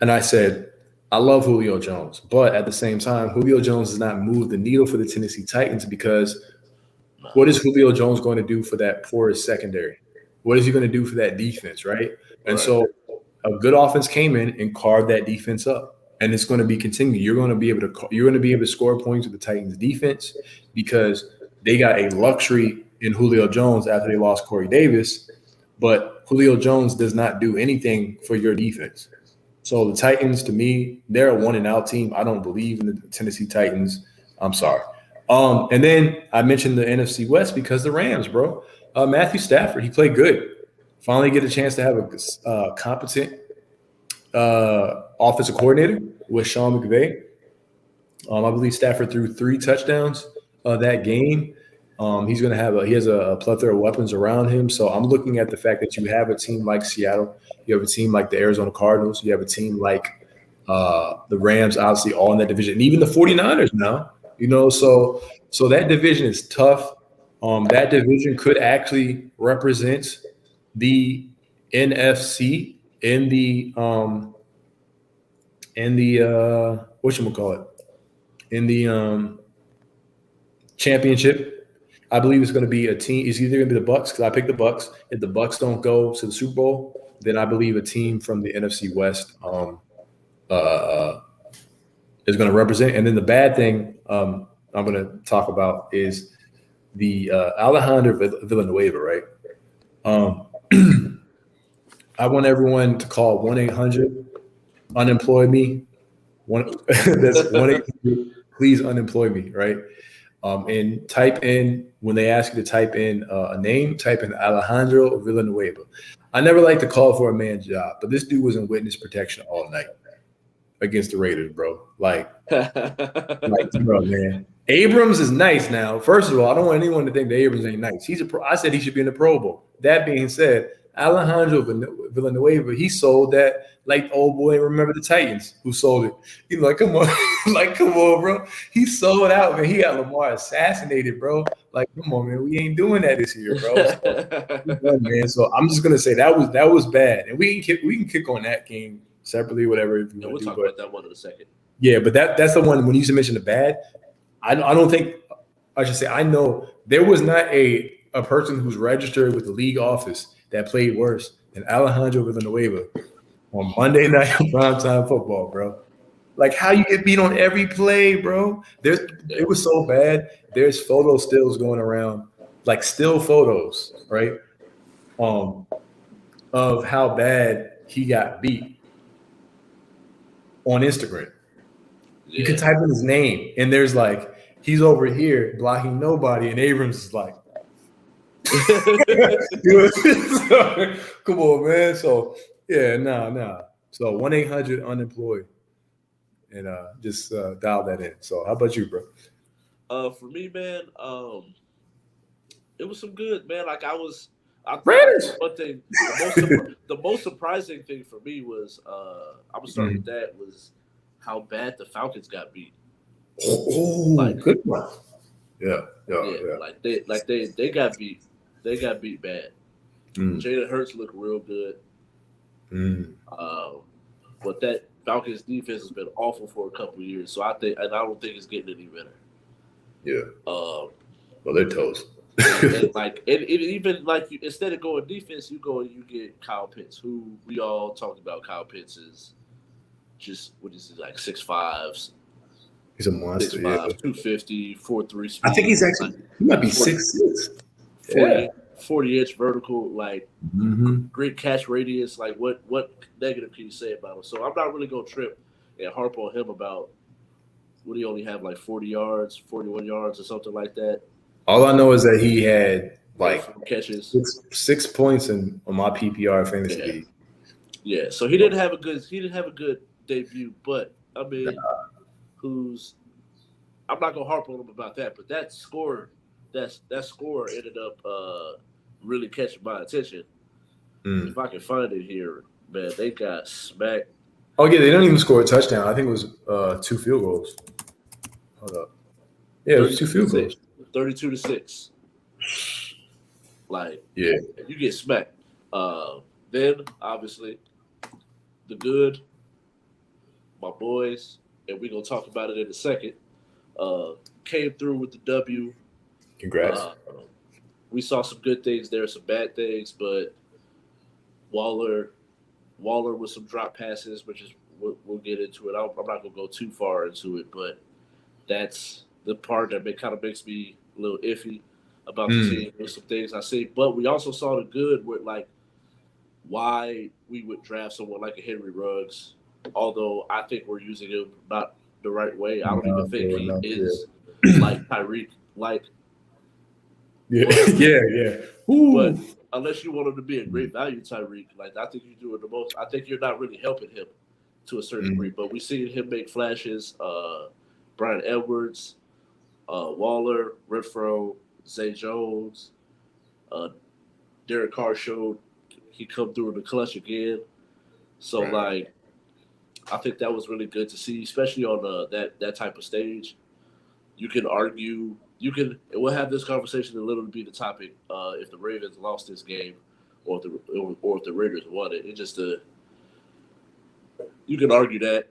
And I said, I love Julio Jones, but at the same time, Julio Jones does not move the needle for the Tennessee Titans because what is Julio Jones going to do for that porous secondary? What is he going to do for that defense, right? And so a good offense came in and carved that defense up, and it's going to be continued. You're going to be able to score points with the Titans defense because they got a luxury in Julio Jones after they lost Corey Davis, but Julio Jones does not do anything for your defense. So the Titans, to me, they're a 1-and-out team. I don't believe in the Tennessee Titans. I'm sorry. And then I mentioned the NFC West because the Rams, bro. Matthew Stafford, he played good. Finally get a chance to have a competent offensive coordinator with Sean McVay. I believe Stafford threw 3 touchdowns that game. He's going to have he has a plethora of weapons around him. So I'm looking at the fact that you have a team like Seattle, you have a team like the Arizona Cardinals, you have a team like the Rams, obviously all in that division, and even the 49ers now. So that division is tough. That division could actually represent the NFC in the whatchamacallit, in the championship. I believe it's going to be a team. It's either going to be the Bucks because I picked the Bucks. If the Bucks don't go to the Super Bowl, then I believe a team from the NFC West uh, is going to represent. And then the bad thing I'm going to talk about is the Alejandro Villanueva, right? I want everyone to call 1-800-unemploy me. That's 1-800, please unemploy me, right? And type in, when they ask you to type in a name, type in Alejandro Villanueva. I never like to call for a man's job, but this dude was in witness protection all night against the Raiders, bro. Like, bro, man. Abrams is nice now. First of all, I don't want anyone to think that Abrams ain't nice. He's a pro. I said he should be in the Pro Bowl. That being said, Alejandro Villanueva, he sold that like old boy. Remember the Titans who sold it? He's like, come on, like, come on, bro. He sold out, man. He got Lamar assassinated, bro. Like, come on, man. We ain't doing that this year, bro. So, man. So I'm just gonna say that was bad, and we can kick on that game separately, whatever. If you we'll talk about that one in a second. Yeah, but that's the one when you mentioned the bad. I don't think I should say I know there was not a person who's registered with the league office that played worse than Alejandro Villanueva on Monday night primetime football, bro. Like how you get beat on every play, bro. It was so bad. There's photo stills going around, like still photos, right? Of how bad he got beat on Instagram. You can type in his name, and there's like he's over here blocking nobody, and Abrams is like, come on, man. So yeah, nah. So 1-800-unemployed, and just dial that in. So how about you, bro? For me, man, it was some good, man. Like I Raiders. one thing, the most surprising thing for me was I'm gonna start with that was how bad the Falcons got beat. Oh, like, good one. Yeah. Like they got beat. They got beat bad. Jalen Hurts looked real good. But that Falcons defense has been awful for a couple of years. So I don't think it's getting any better. Yeah. Well, they're toast. and even like instead of going defense, you get Kyle Pitts, who we all talked about. Kyle Pitts is just what is he like 6'5". He's a monster. 6'5", yeah. 250, 4.3 speed. I think he's actually he might be 6'6". 40-inch vertical, like great catch radius. Like what negative can you say about him? So I'm not really gonna trip and harp on him about would he only have like 40 yards, 41 yards, or something like that. All I know is that he had like catches, 6 points on my PPR fantasy league. Yeah, so he didn't have a good debut, but I mean, I'm not gonna harp on him about that, but that score ended up really catching my attention. If I can find it here, man, they got smacked. Oh yeah, they don't even score a touchdown. I think it was 2 field goals. Hold up. Yeah, it was 2 field goals. 32-6. Like, yeah, you get smacked. Then obviously the good, my boys, and we're gonna talk about it in a second. Came through with the W. Congrats. We saw some good things there, some bad things, but Waller with some drop passes, which is we'll get into it. I'm not gonna go too far into it, but that's the part that kind of makes me a little iffy about the team. There's some things I see, but we also saw the good with like why we would draft someone like a Henry Ruggs. Although I think we're using him not the right way. I don't even think he is like Tyreek. Like yeah. Ooh. But unless you want him to be a great value Tyreek, like I think you're doing the most. I think you're not really helping him to a certain degree. But we seen him make flashes Brian Edwards, Waller, Renfro, Zay Jones, uh, Derek Carr showed he come through in the clutch again. So Right. like I think that was really good to see, especially on that type of stage. You can argue, you can. And we'll have this conversation a little to be the topic. If the Ravens lost this game, or if the Raiders won it, it just you can argue that.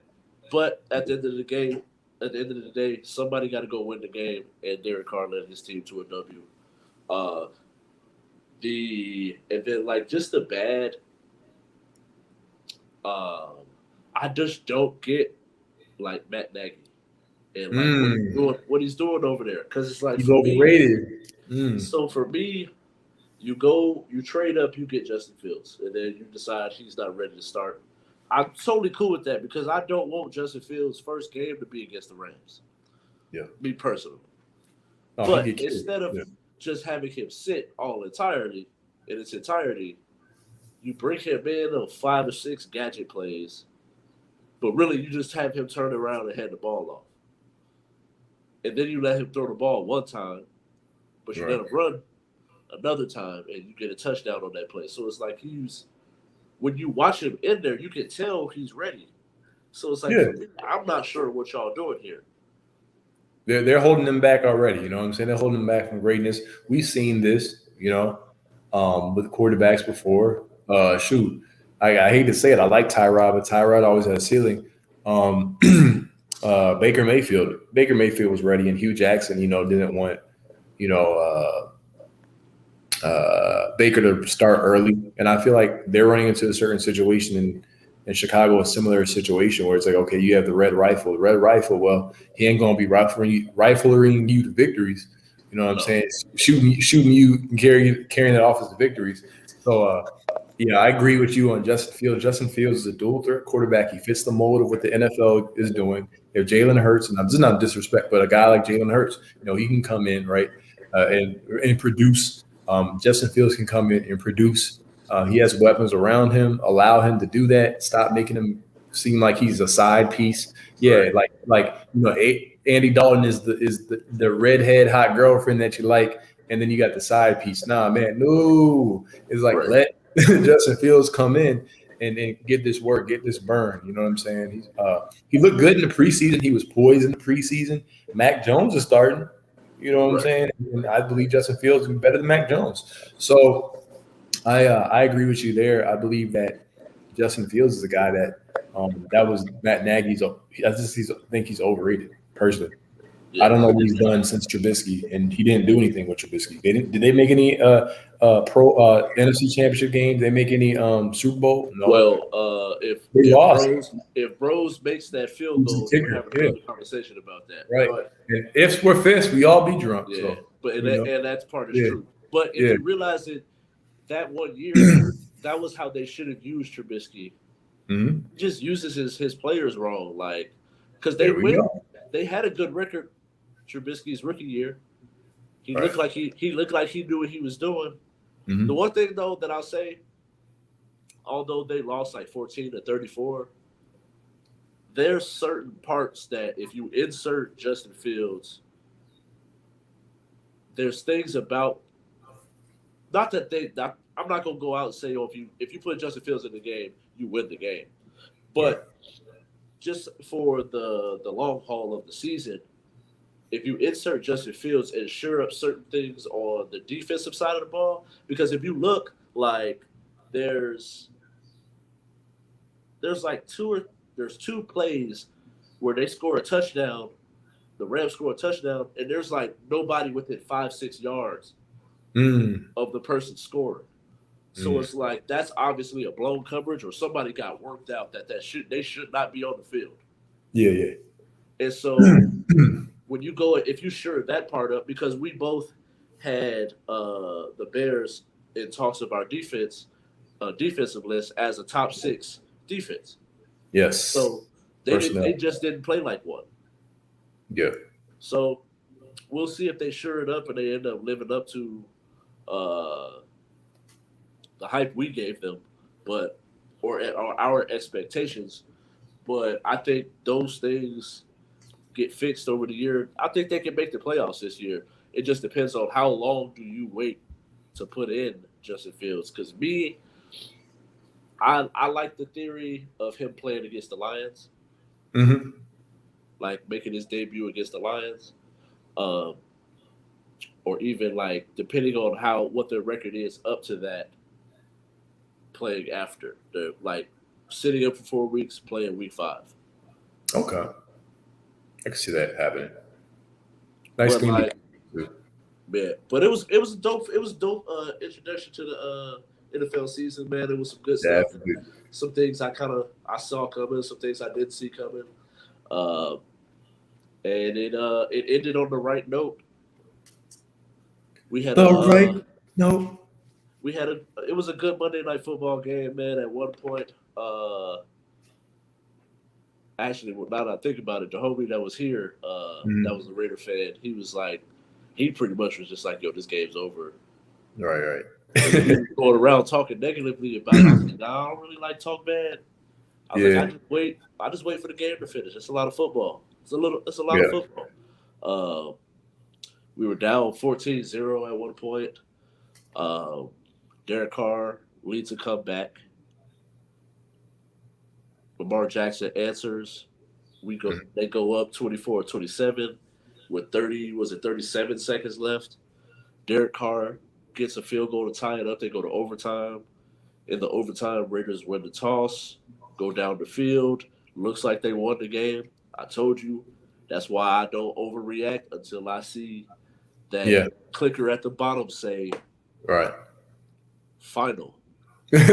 But at the end of the game, at the end of the day, somebody got to go win the game, and Derek Carr led his team to a W. Uh, and then like just the bad. Um, I just don't get like Matt Nagy and like Mm. what he's doing over there. Because it's like He's for me, overrated. Mm. so for me, you go, you trade up, you get Justin Fields, and then you decide he's not ready to start. I'm totally cool with that because I don't want Justin Fields' first game to be against the Rams. Yeah. Me personally. Oh, he But get killed. instead of Yeah. just having him sit all entirely in its entirety, you bring him in on 5 or 6 gadget plays, but really you just have him turn around and hand the ball off. And then you let him throw the ball one time, but you let Right. him run another time and you get a touchdown on that play. So it's like when you watch him in there, you can tell he's ready. So it's like Yeah. for me, I'm not sure what y'all doing here. They're holding them back already. You know what I'm saying? They're holding them back from greatness. We've seen this, with quarterbacks before. Shoot, I hate to say it. I like Tyrod, but Tyrod always had a ceiling. Um, Baker Mayfield was ready, and Hugh Jackson, didn't want, you know, Baker to start early. And I feel like they're running into a certain situation in Chicago, a similar situation where it's like, okay, you have the red rifle. The red rifle, well, he ain't going to be rifling you to victories. You know what I'm No, saying? Shooting you and carrying it off as the victories. So, yeah, I agree with you on Justin Fields. Justin Fields is a dual threat quarterback. He fits the mold of what the NFL is doing. If Jalen Hurts, and this is not disrespect, but a guy like Jalen Hurts, he can come in, right, and produce. Justin Fields can come in and produce. He has weapons around him. Allow him to do that. Stop making him seem like he's a side piece. Yeah, right, Andy Dalton is the redhead hot girlfriend that you like, and then you got the side piece. Nah, man, no. It's like right. let Justin Fields come in and get this work, get this burn. You know what I'm saying? He looked good in the preseason. He was poised in the preseason. Mac Jones is starting. You know what I'm Right. saying? And I believe Justin Fields is better than Mac Jones. So I agree with you there. I believe that Justin Fields is a guy that was Matt Nagy's. I think he's overrated personally. I Yeah. don't know what he's done since Trubisky, and he didn't do anything with Trubisky. They didn't. Did they make any pro NFC Championship games? Did they make any Super Bowl? No, Well, if they if lost. Rose if Rose makes that He field was goal, the then we're kicker. having Yeah, another conversation about that. right. But And if we're fifth, we all be drunk. yeah, So but you know, and that's part is yeah, true. But if yeah. you realize that 1 year, that was how they should have used Trubisky. Mhm. He just uses his players wrong, like because There we go. they had a good record. Trubisky's rookie year, Right. he looked like he knew what he was doing. The Hmm. one thing though that I'll say, although they lost like 14-34, there's certain parts that if you insert Justin Fields, there's things about not that they not I'm not gonna go out and say, oh, if you put Justin Fields in the game, you win the game. Right. But just for the long haul of the season, if you insert Justin Fields and shore up certain things on the defensive side of the ball, because if you look like there's there's like there's 2 plays where they score a touchdown, the Rams score a touchdown, and there's like nobody within 5-6 yards Mm. of the person scoring. So Mm. it's like that's obviously a blown coverage, or somebody got worked out that they should not be on the field. Yeah, yeah. And so when you go, if you sure that part up, because we both had the Bears in talks of our defensive list as a top 6 defense. Yes. So they Personnel. just didn't play like one. Yeah. So we'll see if they sure it up and they end up living up to uh, the hype we gave them, but or our expectations. But I think those things get fixed over the year, I think they can make the playoffs this year. It just depends on how long do you wait to put in Justin Fields. Because I like the theory of him playing against the Lions, Mm-hmm. like making his debut against the Lions, um, or even like depending on how what their record is up to that, playing after the like sitting up for 4 weeks, playing week 5. Okay. I can see that happening. Nice But thing to like, do. man, but it was dope introduction to the NFL season, man. It was some good stuff. Definitely. Some things I saw coming, some things I didn't see coming. Uh, and it ended on the right note. We had The a right. No. we had a it was a good Monday night football game, man. At one point, actually, well, now that I think about it, the homie that was here, that was a Raider fan. He was like, he pretty much was just like, "Yo, this game's over." Right. And then he was going around talking negatively about it. I was like, "Nah, I don't really like talk bad." I was like, Yeah. I just wait for the game to finish. It's a lot of football. It's a lot of Yeah. football. Uh, we were down 14-0 at one point. Uh, Derek Carr leads a comeback. Lamar Jackson answers. They go up 24-27 with 37 seconds left. Derek Carr gets a field goal to tie it up. They go to overtime. In the overtime, Raiders win the toss, go down the field. Looks like they won the game. I told you. That's why I don't overreact until I see that Yeah. clicker at the bottom say Right. final. Right. I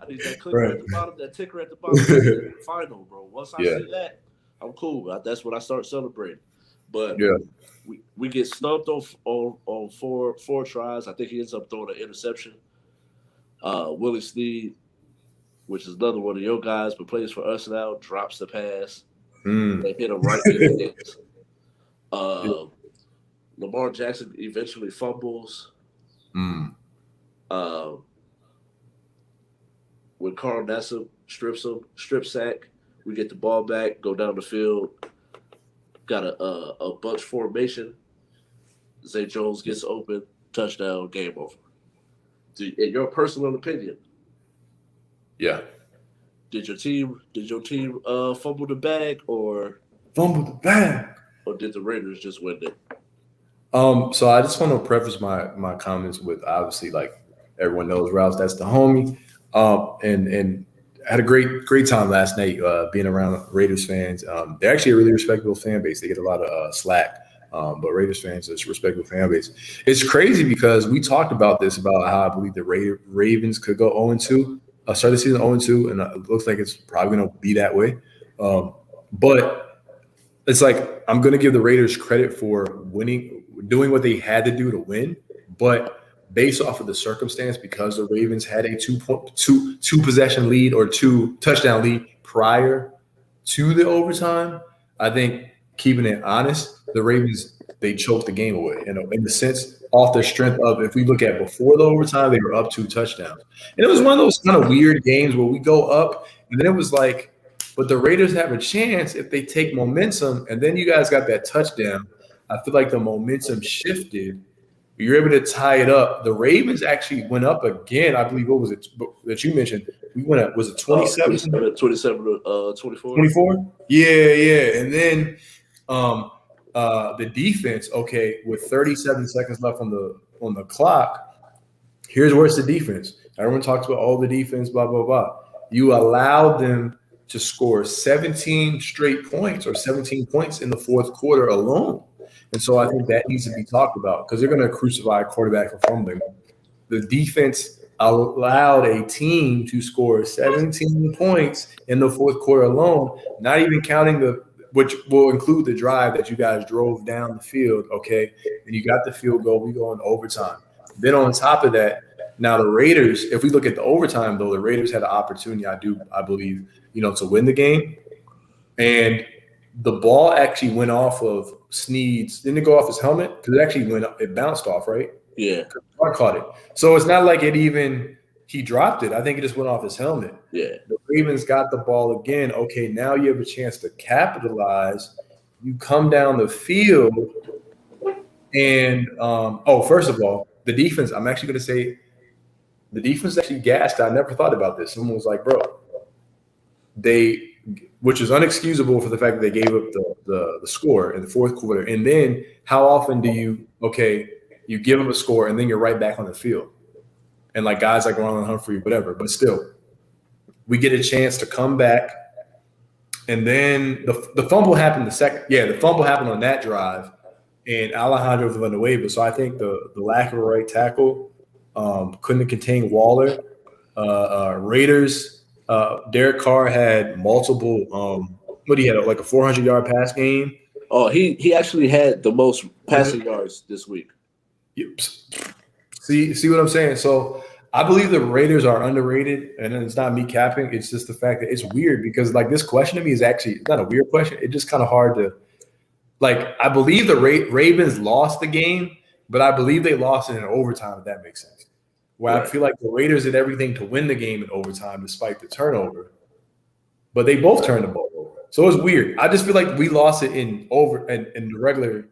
need that clicker at the bottom, that ticker at the bottom say final, bro. Once I Yeah. see that, I'm cool. That's when I start celebrating. But Yeah. we get stumped on four tries. I think he ends up throwing an interception. Willie Snead, which is another one of your guys, but plays for us now, drops the pass. They hit him right in the hands. Lamar Jackson eventually fumbles. Uh, when Carl Nassib strip sack, we get the ball back, go down the field. Got a bunch formation. Zay Jones gets open, touchdown, game over. In your personal opinion, Yeah. did your team fumble the bag or Fumble the bag. did the Raiders just win it? So I just want to preface my comments with obviously like everyone knows Rouse, that's the homie. And I had a great time last night being around Raiders fans. They're actually a really respectable fan base. They get a lot of slack. But Raiders fans, it's a respectable fan base. It's crazy because we talked about this, about how I believe the Ravens could go 0-2, start the season 0-2, and it looks like it's probably going to be that way. But it's like I'm going to give the Raiders credit for winning, doing what they had to do to win. But based off of the circumstance, because the Ravens had a two possession lead or 2 touchdown lead prior to the overtime, I think keeping it honest, the Ravens, they choked the game away. In the sense, off the strength of, if we look at before the overtime, they were up 2 touchdowns. And it was one of those kind of weird games where we go up, and then it was like, but the Raiders have a chance if they take momentum, and then you guys got that touchdown. I feel like the momentum shifted. You're able to tie it up. The Ravens actually went up again. I believe, what was it that you mentioned? We went up, was it 27? 27 24. 24? Yeah. And then the defense, okay, with 37 seconds left on the clock, here's where it's the defense. Everyone talks about all the defense, blah, blah, blah. You allowed them to score 17 straight points or 17 points in the fourth quarter alone. And so I think that needs to be talked about because they're going to crucify a quarterback for fumbling. The defense allowed a team to score 17 points in the fourth quarter alone, not even counting which will include the drive that you guys drove down the field, okay? And you got the field goal, we go in overtime. Then on top of that, now the Raiders, if we look at the overtime, though, the Raiders had an opportunity, I believe, to win the game. And the ball actually went off of Snead's. Didn't it go off his helmet? Because it actually it bounced off, right? Yeah. I caught it. So it's not like it even he dropped it. I think it just went off his helmet. Yeah. The Ravens got the ball again. Okay, now you have a chance to capitalize. You come down the field, and first of all, the defense. I'm actually going to say the defense actually gassed. I never thought about this. Someone was like, "Bro, which is unexcusable for the fact that they gave up the score in the fourth quarter. And then how often do you give them a score and then you're right back on the field, and like guys like Ronald Humphrey, whatever. But still, we get a chance to come back, and then the fumble happened the fumble happened on that drive, and Alejandro Villanueva. So I think the lack of a right tackle couldn't contain Waller. Raiders. Derek Carr had multiple. What he had, like a 400-yard pass game. Oh, he actually had the most passing yards this week. Yep. See what I'm saying? So I believe the Raiders are underrated, and it's not me capping. It's just the fact that it's weird because like this question to me is actually not a weird question. It's just kind of hard to like. I believe the Ravens lost the game, but I believe they lost it in overtime. If that makes sense. Where I feel like the Raiders did everything to win the game in overtime despite the turnover, but they both turned the ball over. So it's weird. I just feel like we lost it in the regular.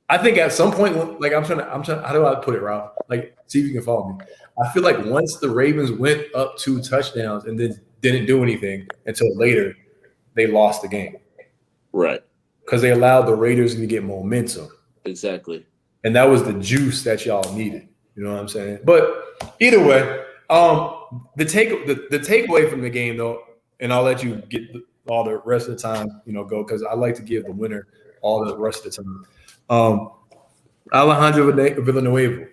I think at some point, like I'm trying. How do I put it, Ralph? Like, see if you can follow me. I feel like once the Ravens went up 2 touchdowns and then didn't do anything until later, they lost the game. Right. Because they allowed the Raiders to get momentum. Exactly. And that was the juice that y'all needed. You know what I'm saying? But either way, the takeaway from the game, though, and I'll let you get all the rest of the time, go, because I like to give the winner all the rest of the time. Alejandro Villanueva,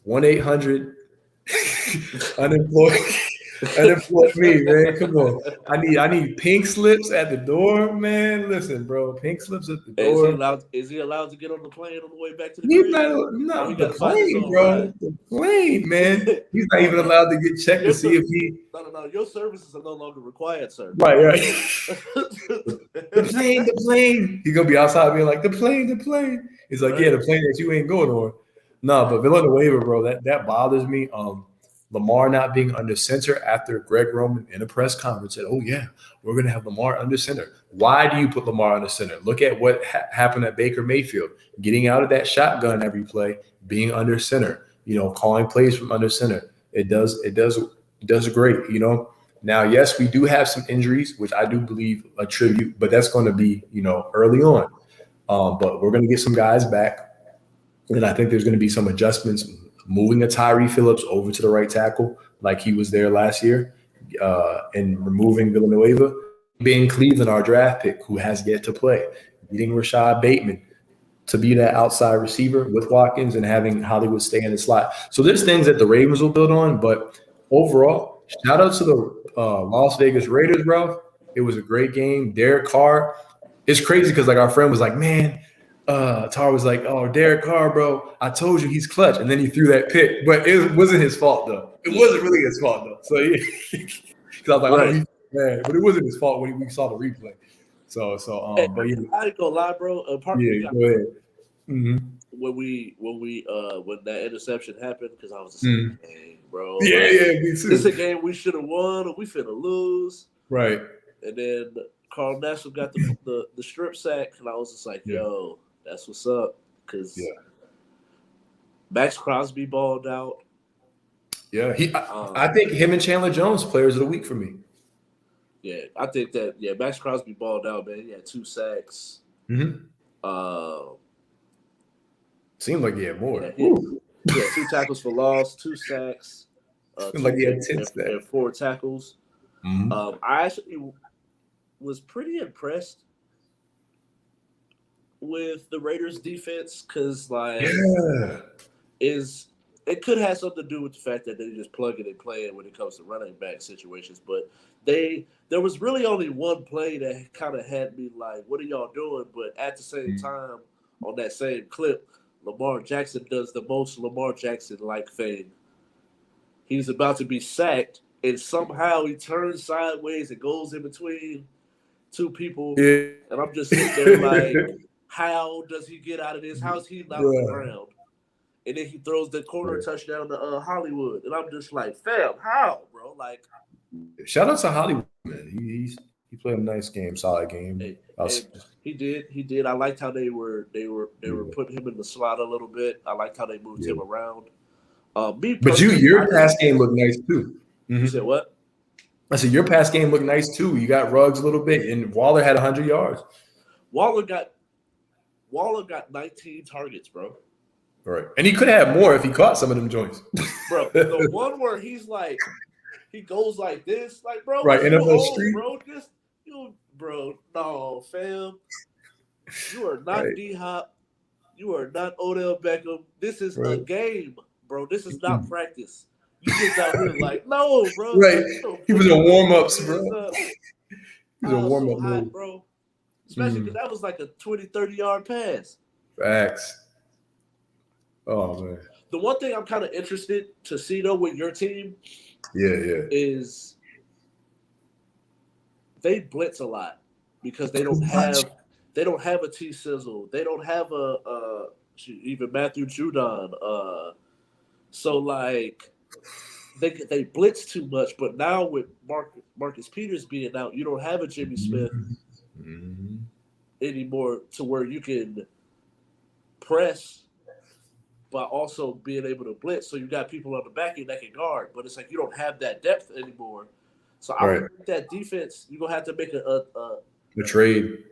1-800 unemployed me, man. Come on, I need pink slips at the door, man. Listen, bro, pink slips at the door. Is he allowed to get on the plane on the way back to the He's not the plane, bro. The plane, man. He's not even allowed to get checked to see if he. No. Your services are no longer required, sir. Right. The plane. He's gonna be outside being like, the plane. He's like, yeah, the plane that you ain't going on. No, but Villanueva, bro, that bothers me. Lamar not being under center after Greg Roman in a press conference said, oh, yeah, we're going to have Lamar under center. Why do you put Lamar under center? Look at what happened at Baker Mayfield, getting out of that shotgun every play, being under center, calling plays from under center. It does great, Now, yes, we do have some injuries, which I do believe attribute, but that's going to be, early on. But we're going to get some guys back, and I think there's going to be some adjustments. Moving a Tyree Phillips over to the right tackle like he was there last year, and removing Villanueva, being Cleveland, our draft pick, who has yet to play, getting Rashad Bateman to be that outside receiver with Watkins and having Hollywood stay in the slot. So there's things that the Ravens will build on, but overall, shout out to the Las Vegas Raiders, Ralph. It was a great game. Derek Carr, it's crazy because like our friend was like, man, Tar was like, oh, Derek Carr, bro, I told you he's clutch. And then he threw that pick. But it wasn't his fault, though. It wasn't really his fault, though. So, yeah. Because I was like, right. Oh, he's mad. But it wasn't his fault when we saw the replay. But yeah. I ain't gonna lie, bro. Go ahead. Mm-hmm. When that interception happened, because I was just like, dang, bro. Yeah, me too. This is a game we should have won or we finna lose. Right. And then Carl Nassib got the strip sack, and I was just like, yo, that's what's up. Because Max Crosby balled out. Yeah, I think him and Chandler Jones, players of the week for me. Yeah, I think that, Max Crosby balled out, man. He had 2 sacks. Mm-hmm. Seemed like he had more. Yeah, 2 tackles for loss, 2 sacks. Seemed like he had 10 sacks. And 4 tackles. Mm-hmm. I actually was pretty impressed with the Raiders defense because it could have something to do with the fact that they just plug it and play it when it comes to running back situations. But there was really only one play that kind of had me like, what are y'all doing? But at the same time, on that same clip, Lamar Jackson does the most Lamar Jackson-like thing. He's about to be sacked, and somehow he turns sideways and goes in between 2 people. Yeah. And I'm just sitting there like, how does he get out of this? How's he not on the ground? and then he throws the corner touchdown to Hollywood, and I'm just like, fam, how, bro? Like, shout out to Hollywood, man. He played a nice game, solid game. and he did. I liked how they were putting him in the slot a little bit. I liked how they moved him around. But your pass game looked nice too. Mm-hmm. You said what? I said your pass game looked nice too. You got Ruggs a little bit, and Waller had 100 yards. Waller got 19 targets, bro. Right, and he could have more if he caught some of them joints. Bro, the one where he's like, he goes like this, like, bro, right, NFL Street, bro, just you, bro, no, fam, you are not D-Hop, you are not Odell Beckham. This is a game, bro. This is not practice. You just out here like, no, bro. Right, he was in warm-ups, bro. He was a warm-up move, bro. Especially because that was like a 20, 30-yard pass. Facts. Oh man. The one thing I'm kind of interested to see though with your team, is they blitz a lot because they don't have a T Sizzle. They don't have even Matthew Judon. So like they blitz too much. But now with Marcus Peters being out, you don't have a Jimmy Smith anymore to where you can press, but also being able to blitz. So you got people on the back end that can guard, but it's like you don't have that depth anymore. So I think that defense, you're gonna have to make a trade,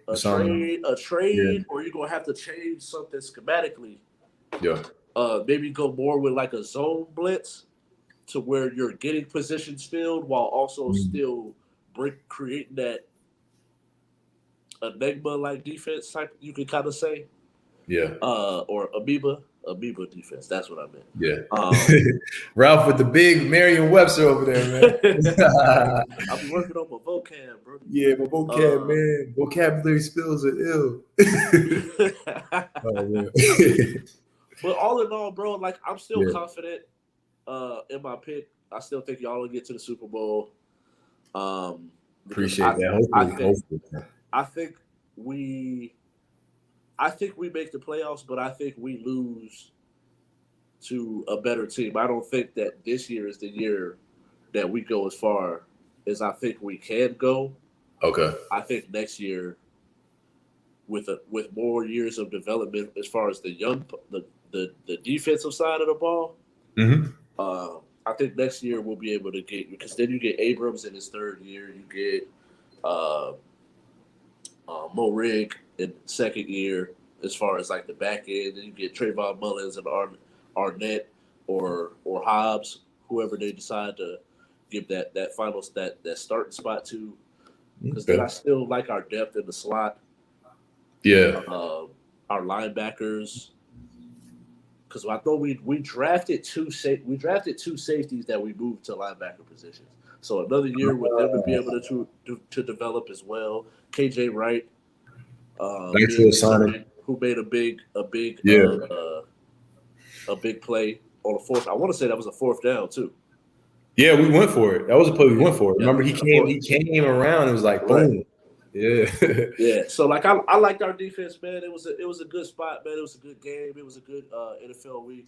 or you're gonna have to change something schematically. Yeah. Maybe go more with like a zone blitz to where you're getting positions filled while also still creating that enigma like defense type. You can kind of say. Yeah. Or amoeba defense. That's what I meant. Yeah. Ralph with the big Merriam-Webster over there, man. I'll be working on my vocab, bro. Yeah, my vocab, man. Vocabulary spills are ill. Oh, man. But all in all, bro, like I'm still confident in my pick. I still think y'all will get to the Super Bowl. Appreciate that. Hopefully. I think we make the playoffs, but I think we lose to a better team. I don't think that this year is the year that we go as far as I think we can go. Okay. I think next year, with more years of development as far as the defensive side of the ball, I think next year we'll be able to get, because then you get Abrams in his third year, you get Morig in second year as far as like the back end, and you get Trayvon Mullins and Arnett or Hobbs, whoever they decide to give that final that starting spot to, because then I still like our depth in the slot. Yeah. Our linebackers, because I thought we drafted two safeties that we moved to linebacker positions. So another year with them to be able to develop as well. KJ Wright, who made a big play on a fourth. I want to say that was a fourth down too. Yeah, we went for it. That was a play we went for. Remember, he came around. It was like boom. Yeah. Yeah. So like I liked our defense, man. It was a good spot, man. It was a good game. It was a good NFL week.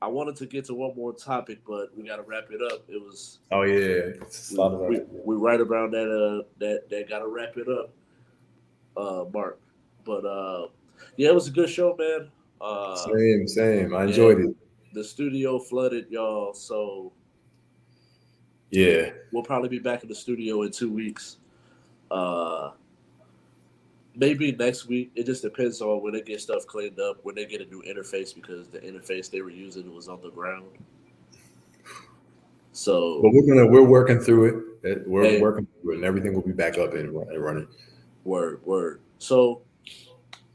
I wanted to get to one more topic, but we got to wrap it up. It was. Oh yeah. We right around that got to wrap it up, Mark. But yeah, it was a good show, man. Same. I enjoyed it. The studio flooded, y'all. So yeah, we'll probably be back in the studio in 2 weeks. Maybe next week. It just depends on when they get stuff cleaned up, when they get a new interface, because the interface they were using was on the ground. So, but we're working through it. We're working through it, and everything will be back up and running. Word. So,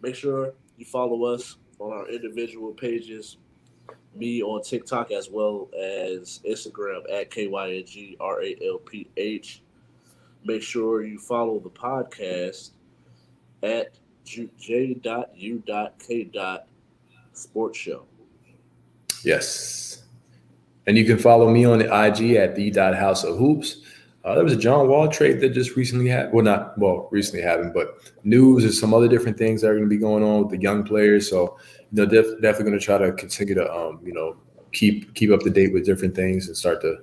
make sure you follow us on our individual pages. Me on TikTok as well as Instagram at KYNGRALPH. Make sure you follow the podcast at J.U.K. Sports Show. Yes. And you can follow me on the IG at the.House of Hoops. There was a John Wall trade that just recently happened. Recently happened, but news and some other different things that are going to be going on with the young players. So, definitely going to try to continue to, keep up to date with different things and start to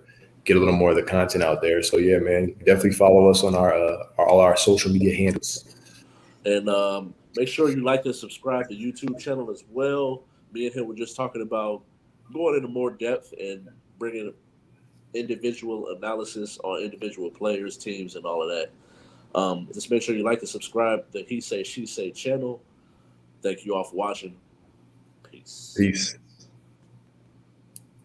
get a little more of the content out there. So, yeah, man, definitely follow us on all our social media handles. And make sure you like and subscribe to YouTube channel as well. Me and him were just talking about going into more depth and bringing individual analysis on individual players, teams, and all of that. Just make sure you like and subscribe to He Say She Say channel. Thank you all for watching. Peace. Peace.